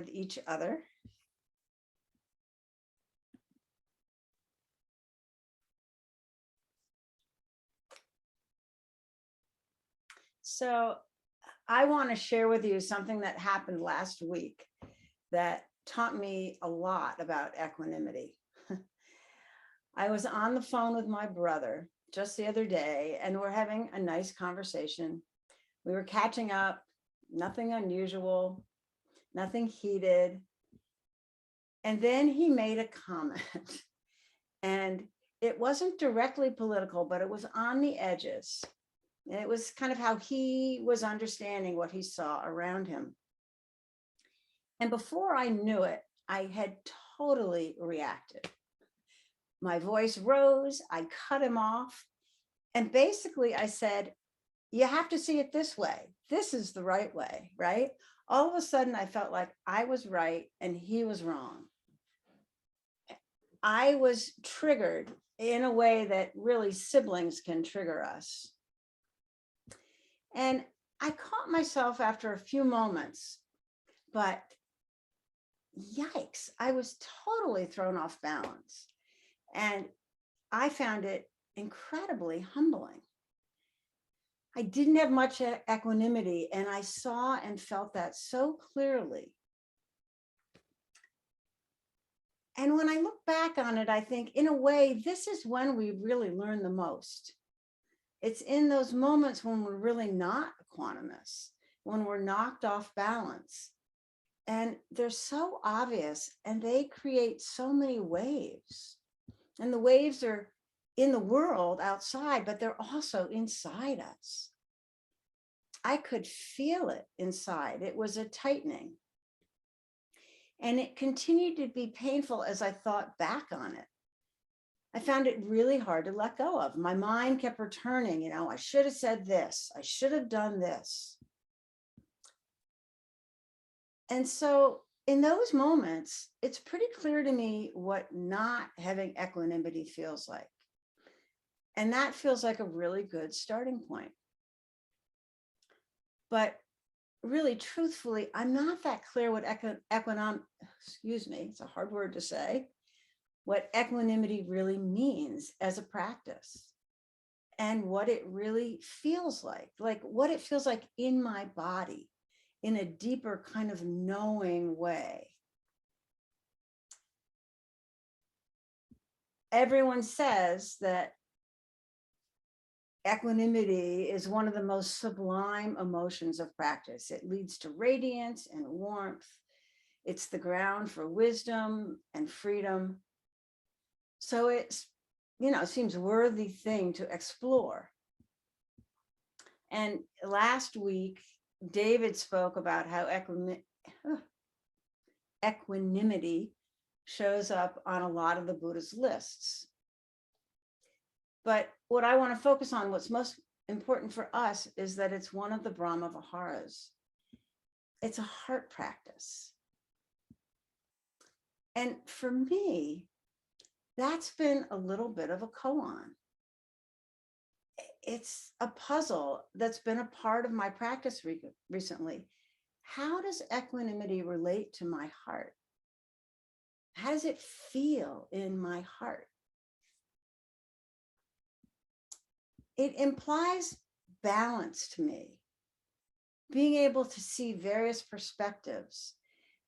with each other. So I want to share with you something that happened last week that taught me a lot about equanimity. I was on the phone with my brother just the other day, and we're having a nice conversation. We were catching up, nothing unusual, nothing heated. And then he made a comment, and it wasn't directly political, but it was on the edges. And it was kind of how he was understanding what he saw around him. And before I knew it, I had totally reacted. My voice rose, I cut him off. And basically I said, you have to see it this way. This is the right way, right? All of a sudden I felt like I was right and he was wrong. I was triggered in a way that really siblings can trigger us. And I caught myself after a few moments, but yikes, I was totally thrown off balance. And I found it incredibly humbling. I didn't have much equanimity, and I saw and felt that so clearly. And when I look back on it, I think, in a way, this is when we really learn the most. It's in those moments when we're really not equanimous, when we're knocked off balance. And they're so obvious, and they create so many waves. And the waves are in the world outside, but they're also inside us. I could feel it inside. It was a tightening. And it continued to be painful as I thought back on it. I found it really hard to let go of. My mind kept returning, I should have said this, I should have done this. And so in those moments, it's pretty clear to me what not having equanimity feels like. And that feels like a really good starting point. But really, truthfully, I'm not that clear what it's a hard word to say, what equanimity really means as a practice and what it really feels like what it feels like in my body in a deeper kind of knowing way. Everyone says that equanimity is one of the most sublime emotions of practice. It leads to radiance and warmth. It's the ground for wisdom and freedom. So it's, it seems a worthy thing to explore. And last week, David spoke about how equanimity shows up on a lot of the Buddha's lists. But what I want to focus on, what's most important for us, is that it's one of the Brahma Viharas. It's a heart practice. And for me, that's been a little bit of a koan. It's a puzzle that's been a part of my practice recently. How does equanimity relate to my heart? How does it feel in my heart? It implies balance to me, being able to see various perspectives.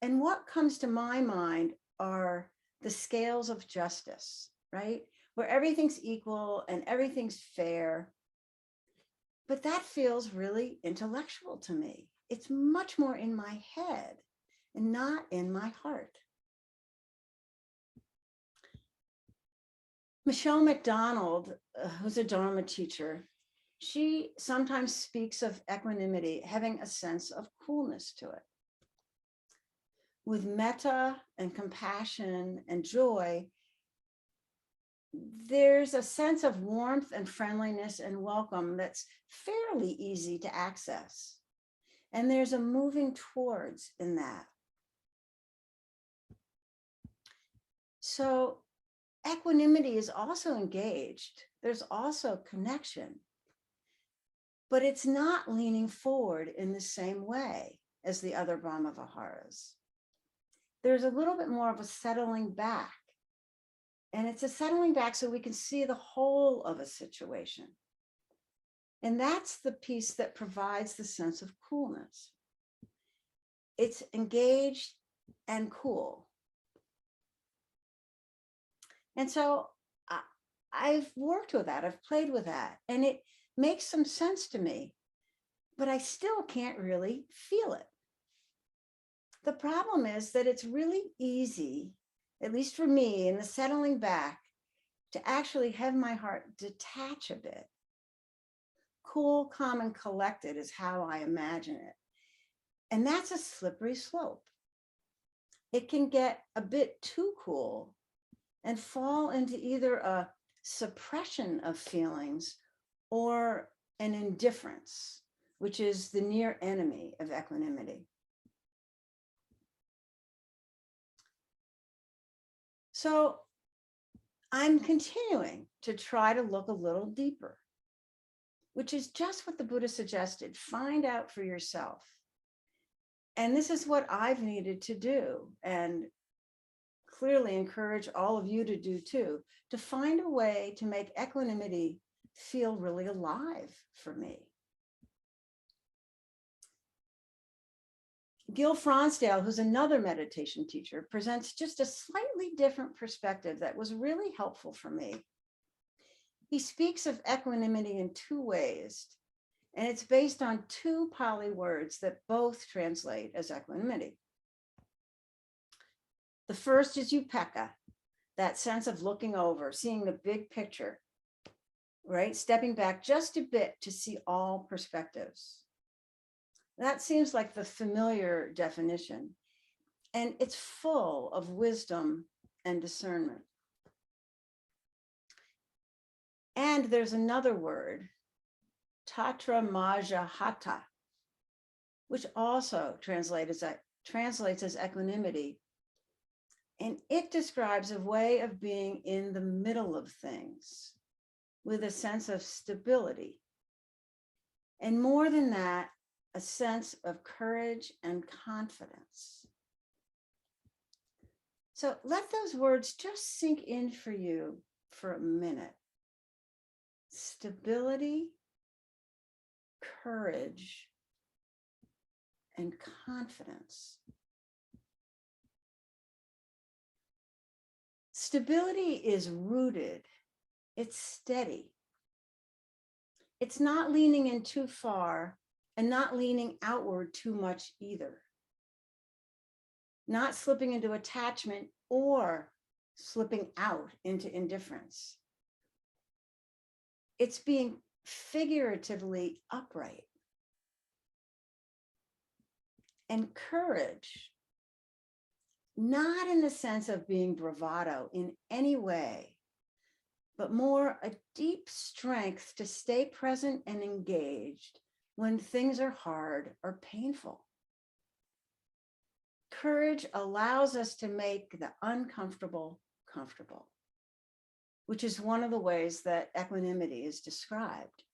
And what comes to my mind are the scales of justice, right? Where everything's equal and everything's fair. But that feels really intellectual to me. It's much more in my head and not in my heart. Michelle McDonald, who's a Dharma teacher, she sometimes speaks of equanimity having a sense of coolness to it. With metta and compassion and joy, there's a sense of warmth and friendliness and welcome that's fairly easy to access. And there's a moving towards in that. So equanimity is also engaged. There's also connection. But it's not leaning forward in the same way as the other Brahma Viharas. there's a little bit more of a settling back. And it's a settling back so we can see the whole of a situation. And that's the piece that provides the sense of coolness. It's engaged and cool. And so I've worked with that, I've played with that, and it makes some sense to me, but I still can't really feel it. The problem is that it's really easy, at least for me, in the settling back, to actually have my heart detach a bit. Cool, calm, and collected is how I imagine it. And that's a slippery slope. It can get a bit too cool and fall into either a suppression of feelings or an indifference, which is the near enemy of equanimity. So I'm continuing to try to look a little deeper, which is just what the Buddha suggested. Find out for yourself. And this is what I've needed to do, and clearly encourage all of you to do too, to find a way to make equanimity feel really alive for me. Gil Fronsdale, who's another meditation teacher, presents just a slightly different perspective that was really helpful for me. He speaks of equanimity in two ways, and it's based on two Pali words that both translate as equanimity. The first is upekkha, that sense of looking over, seeing the big picture, right? Stepping back just a bit to see all perspectives. That seems like the familiar definition, and it's full of wisdom and discernment. And there's another word, tatra majahata, which also translates as equanimity. And it describes a way of being in the middle of things with a sense of stability. And more than that, a sense of courage and confidence. So let those words just sink in for you for a minute. Stability, courage, and confidence. Stability is rooted, it's steady. It's not leaning in too far and not leaning outward too much either. Not slipping into attachment or slipping out into indifference. It's being figuratively upright. And courage, not in the sense of being bravado in any way, but more a deep strength to stay present and engaged when things are hard or painful. Courage allows us to make the uncomfortable comfortable, which is one of the ways that equanimity is described.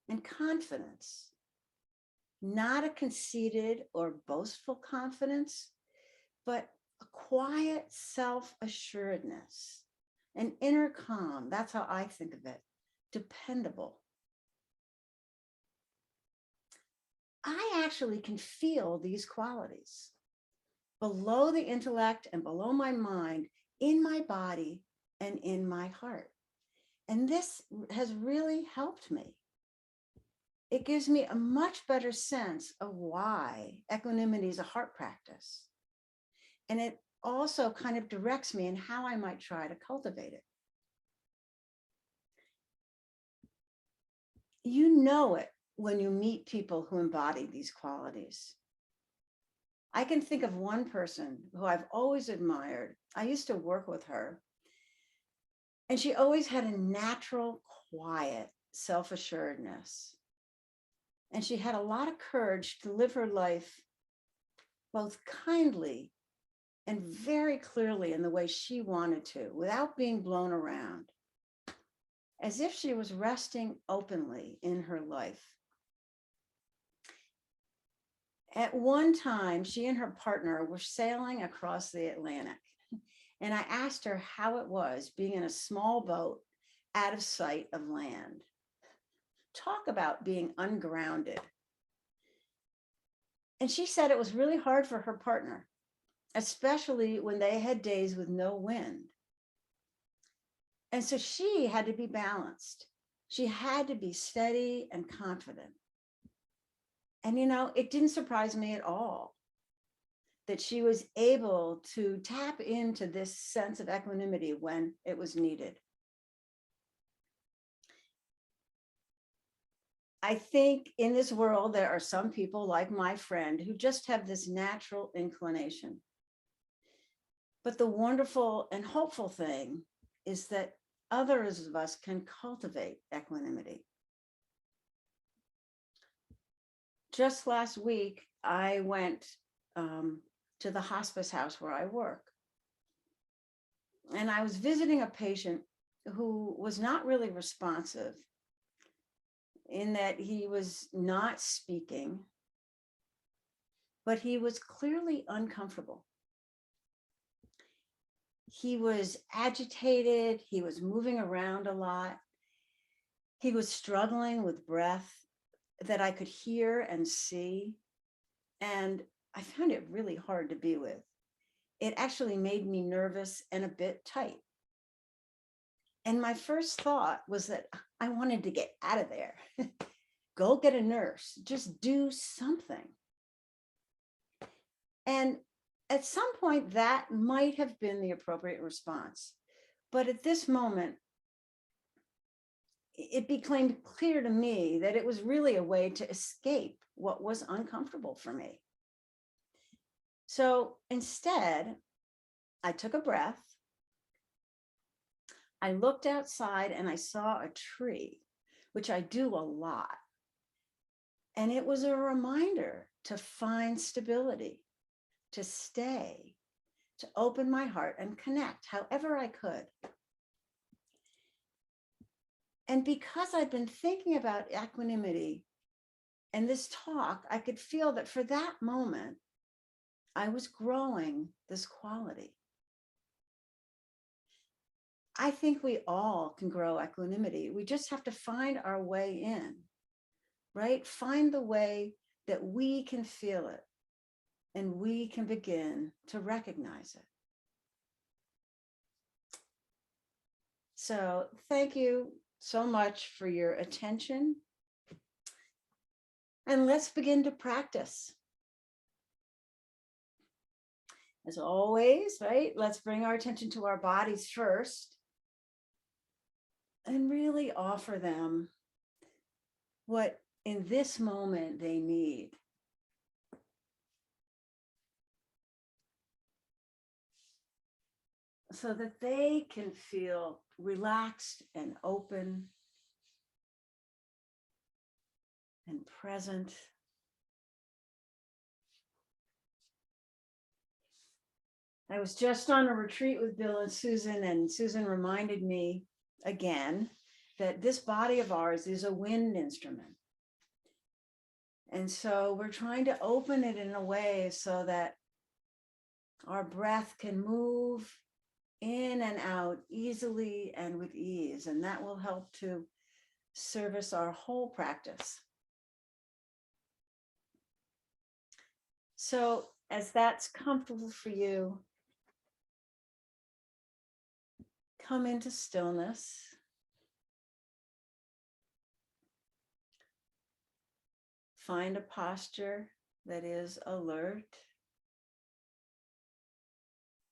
And confidence, not a conceited or boastful confidence, but a quiet self-assuredness, an inner calm. That's how I think of it. Dependable. I actually can feel these qualities below the intellect and below my mind, in my body and in my heart. And this has really helped me. It gives me a much better sense of why equanimity is a heart practice. And it also kind of directs me in how I might try to cultivate it. You know it when you meet people who embody these qualities. I can think of one person who I've always admired. I used to work with her, and she always had a natural, quiet self-assuredness. And she had a lot of courage to live her life both kindly and very clearly in the way she wanted to, without being blown around, as if she was resting openly in her life. At one time, she and her partner were sailing across the Atlantic. And I asked her how it was being in a small boat out of sight of land. Talk about being ungrounded. And she said it was really hard for her partner, especially when they had days with no wind. And so she had to be balanced. She had to be steady and confident. And, it didn't surprise me at all that she was able to tap into this sense of equanimity when it was needed. I think in this world, there are some people like my friend who just have this natural inclination. But the wonderful and hopeful thing is that others of us can cultivate equanimity. Just last week, I went to the hospice house where I work. And I was visiting a patient who was not really responsive, in that he was not speaking, but he was clearly uncomfortable. He was agitated. He was moving around a lot. He was struggling with breath that I could hear and see. And I found it really hard to be with. It actually made me nervous and a bit tight. And my first thought was that I wanted to get out of there. Go get a nurse, just do something. And at some point, that might have been the appropriate response. But at this moment, it became clear to me that it was really a way to escape what was uncomfortable for me. So instead, I took a breath. I looked outside and I saw a tree, which I do a lot. And it was a reminder to find stability, to stay, to open my heart and connect however I could. And because I'd been thinking about equanimity and this talk, I could feel that for that moment, I was growing this quality. I think we all can grow equanimity. We just have to find our way in, right? Find the way that we can feel it and we can begin to recognize it. So thank you so much for your attention. And let's begin to practice. As always, right? Let's bring our attention to our bodies first and really offer them what in this moment they need. So that they can feel relaxed and open and present. I was just on a retreat with Bill and Susan reminded me again that this body of ours is a wind instrument. And so we're trying to open it in a way so that our breath can move in and out easily and with ease. And that will help to service our whole practice. So as that's comfortable for you, come into stillness. Find a posture that is alert,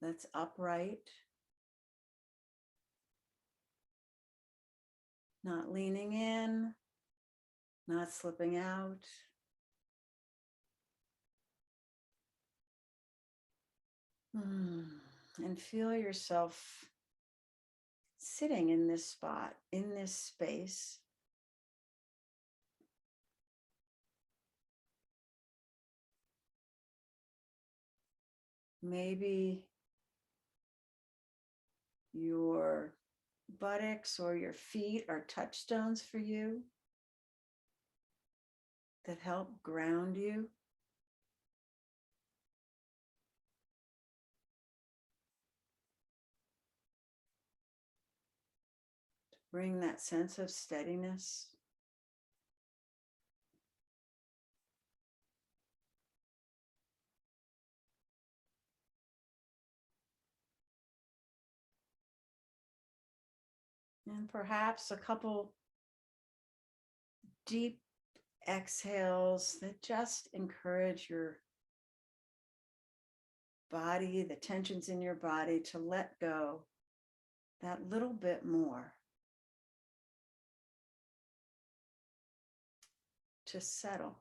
that's upright, not leaning in, not slipping out. And feel yourself sitting in this spot, in this space. Maybe your buttocks or your feet are touchstones for you that help ground you. bring that sense of steadiness. And perhaps a couple deep exhales that just encourage your body, the tensions in your body, to let go that little bit more, to settle.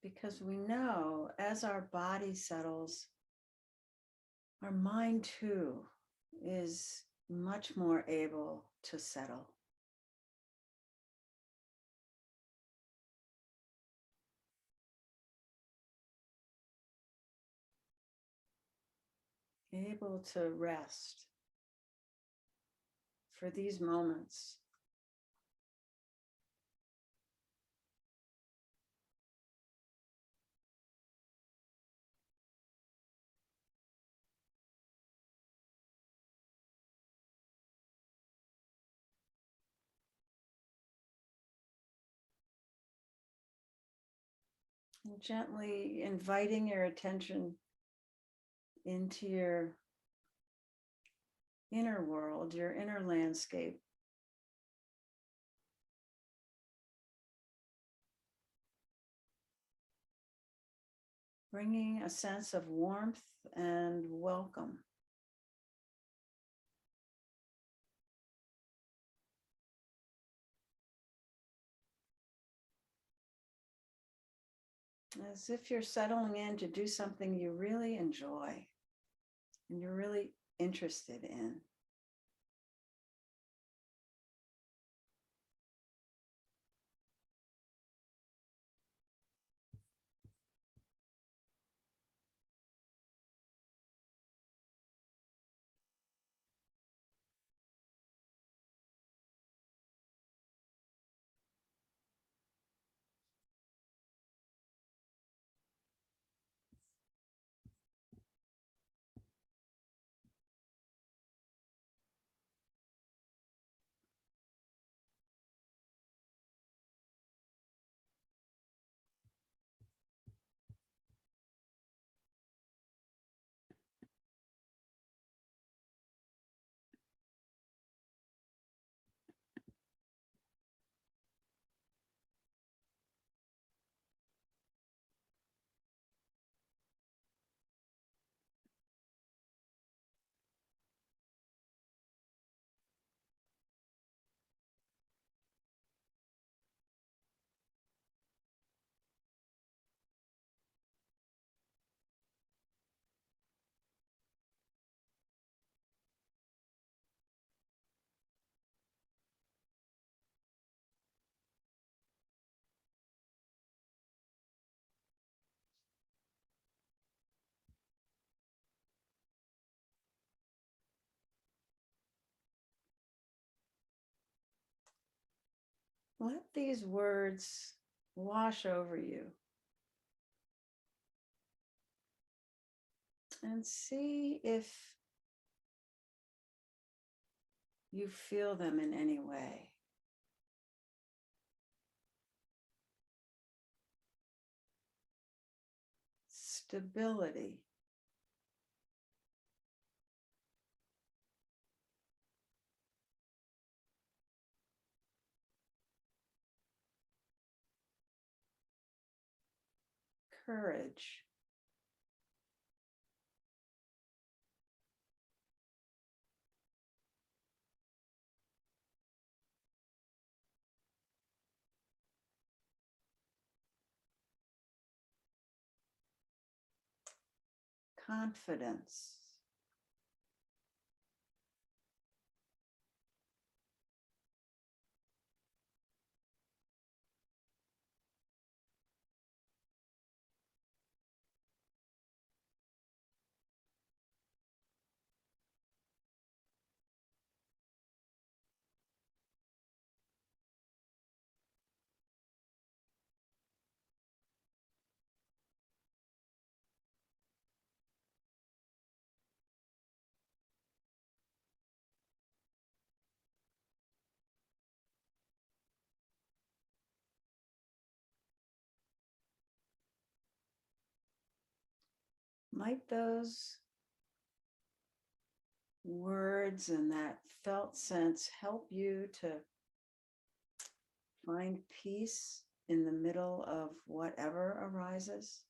Because we know as our body settles, our mind too is much more able to settle. Able to rest for these moments. And gently inviting your attention into your inner world, your inner landscape. Bringing a sense of warmth and welcome. As if you're settling in to do something you really enjoy and you're really interested in. Let these words wash over you and see if you feel them in any way. Stability, courage, confidence, Might those words and that felt sense help you to find peace in the middle of whatever arises?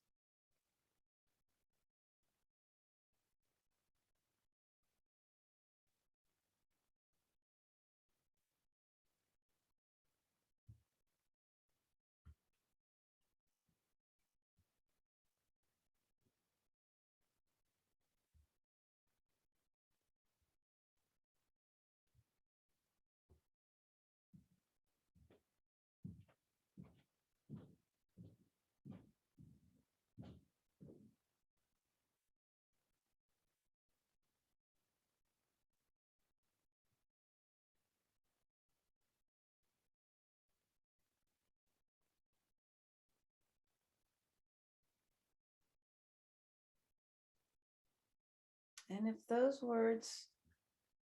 And if those words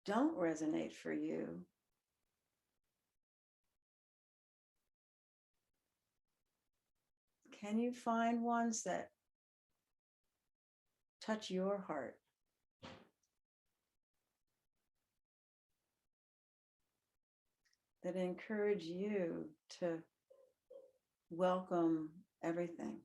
don't resonate for you, can you find ones that touch your heart, that encourage you to welcome everything?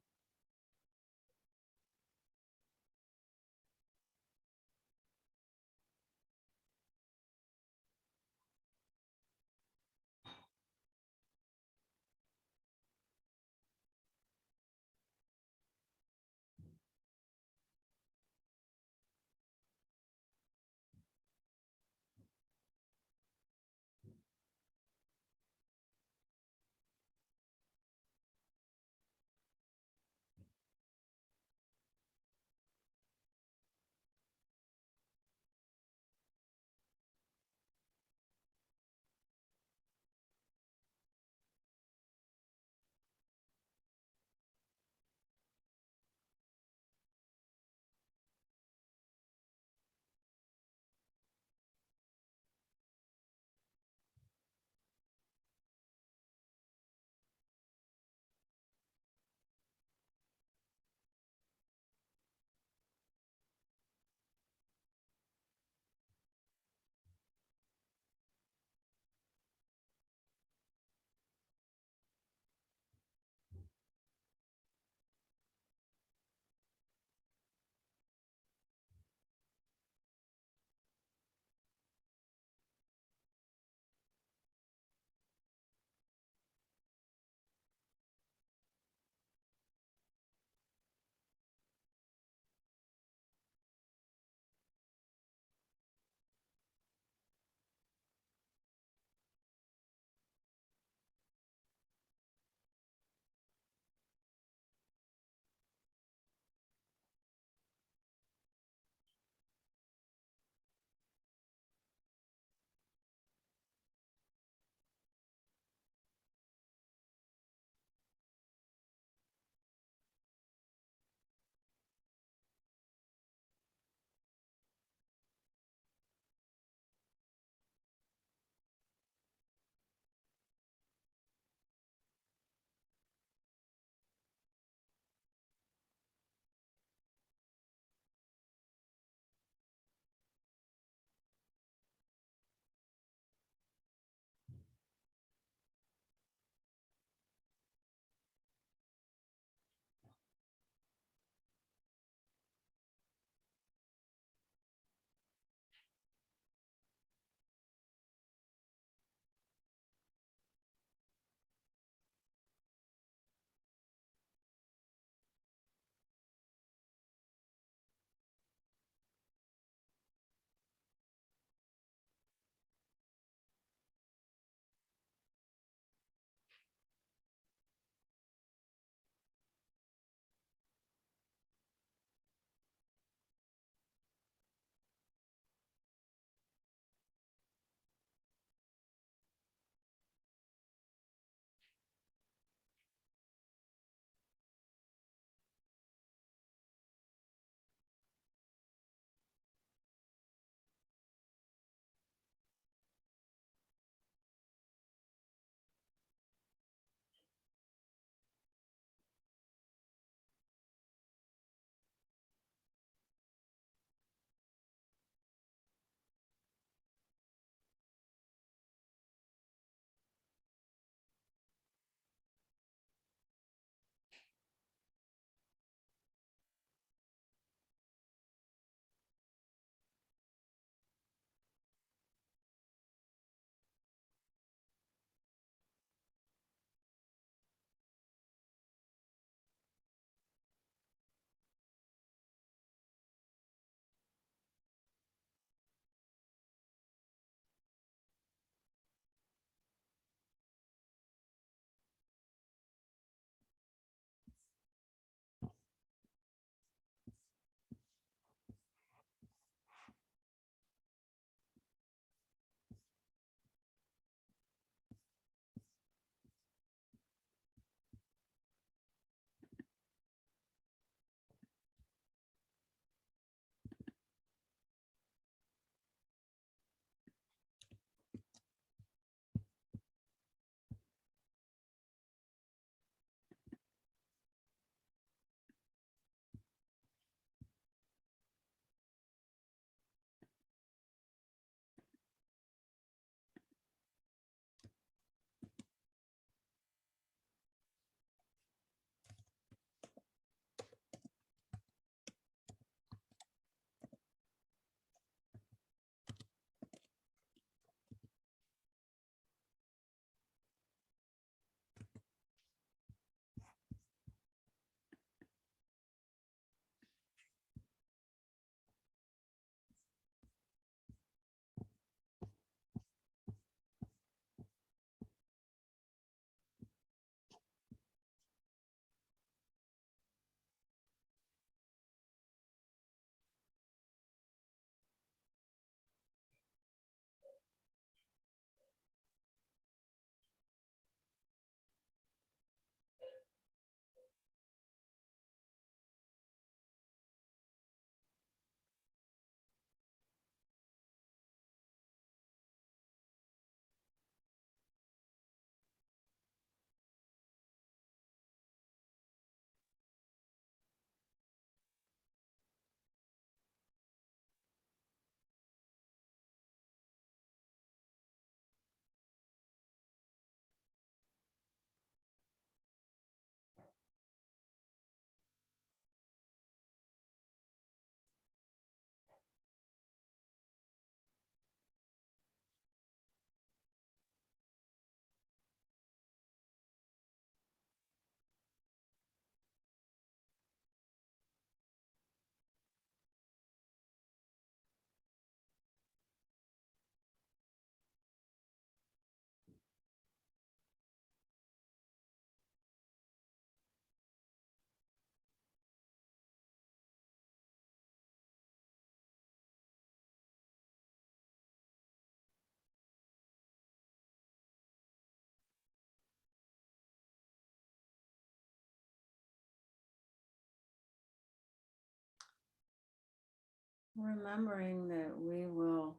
remembering that we will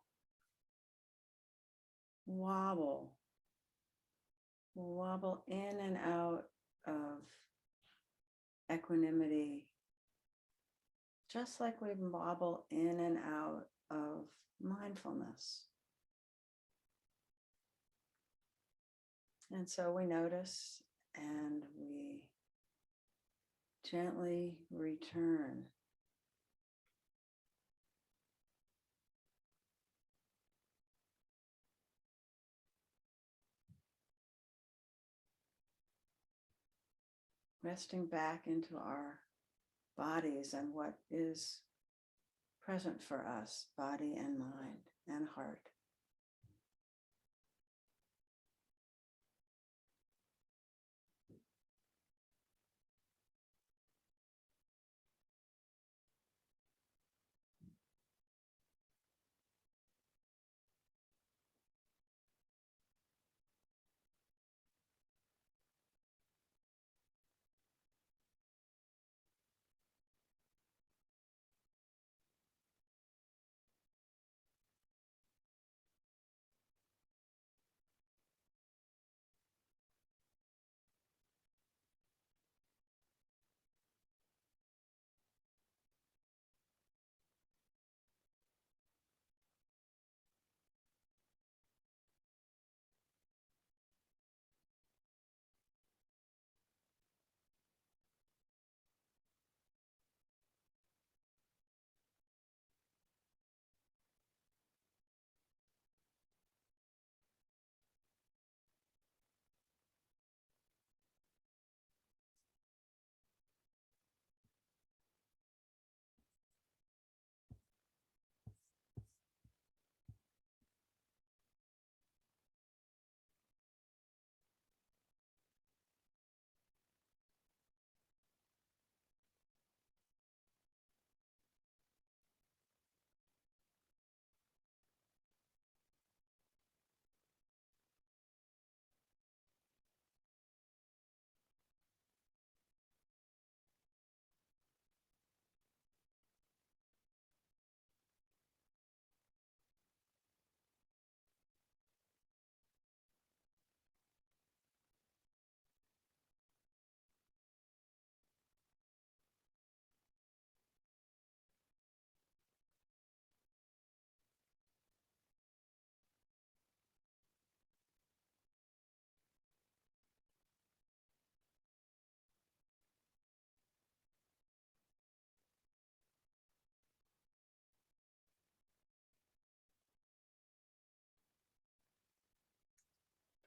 wobble in and out of equanimity, just like we wobble in and out of mindfulness. And so we notice and we gently return. Resting back into our bodies and what is present for us, body and mind and heart.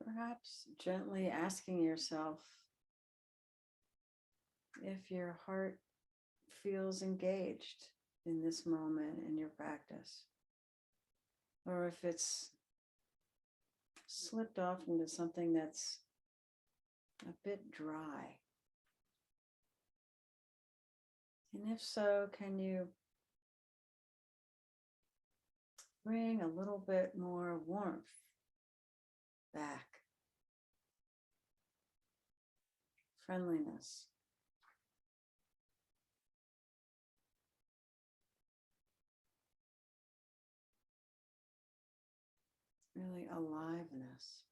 Perhaps gently asking yourself if your heart feels engaged in this moment in your practice, or if it's slipped off into something that's a bit dry. And if so, can you bring a little bit more warmth back, friendliness? Really aliveness.